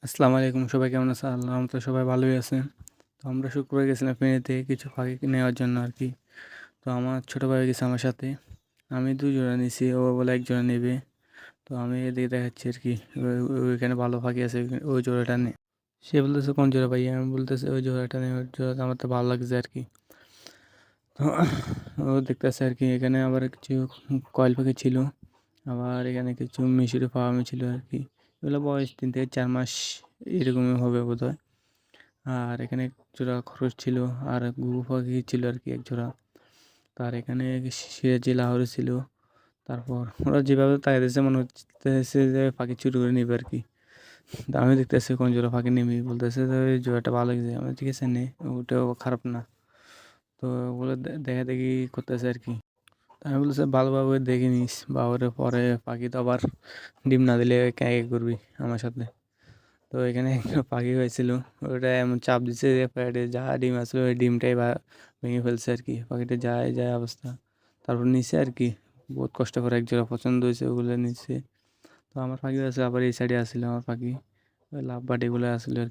আসসালামু আলাইকুম, সবাই কেমন আছে? আল্লাহ তো সবাই ভালোই আছে। তো আমরা শুক্রবার গেছিলাম ফেনীতে কিছু পাখি নেওয়ার জন্য আর কি। তো আমার ছোটো ভাই গেছে আমার সাথে। আমি 2 জোড়া নিছি, ও বলে 1 জোড়া নেবে। তো আমি এদিকে দেখাচ্ছি আর কি ওইখানে ভালো পাখি আছে, ওই জোড়াটা নে। সে বলতেছে কোন জোড়া ভাই? আমি বলতেছে ওই জোড়াটা নেই, ওই জোড়াটা আমার তো ভালো লাগছে আর কি। তো ও দেখতেছে আর কি, এখানে আবার কিছু কয়েল পাখি ছিল, আবার এখানে কিছু মিশরি ফার্মে ছিল আর কি। এগুলো বয়স 3 থেকে 4 মাস এরকমই হবে বোধহয়। আর এখানে এক জোড়া খরচ ছিল, আর ঘুঘু পাখি ছিল আর কি 1 জোড়া। তার এখানে সিরাজি লাহোরি ছিল। তারপর ওরা যেভাবে তাকাইতেছে মনে হচ্ছে যে পাখি চুরি করে নিবে আর কি। তা আমি দেখতেছি কোন জোড়া পাখি নিবি, বলতেছে যে ওই জোড়াটা ভালো লাগছে। আমি ঠিক আছে নে, ওটাও খারাপ না। তো ওগুলো দেখা দেখি করতেছে আর কি। তা আমি বলতেছে ভালোভাবে দেখে নিস, বা ওরে পরে পাখি তো আবার ডিম না দিলে ক্যাঁ করবি আমার সাথে। তো এখানে একটা পাখি হয়েছিল, ওটা এমন চাপ দিচ্ছে যে প্যাডে যা ডিম আসলো ওই ডিমটাই ভেঙে ফেলছে আর কি। পাখিটা যায় যায় অবস্থা। তারপর নিচে আর কি বহুত কষ্ট করে 1 জোড়া পছন্দ হয়েছে, ওগুলো নিচে। তো আমার পাখি আছে আবার এই সাইডে আসছিল, আমার পাখি ওই লাভ বাট এগুলো আসলে আর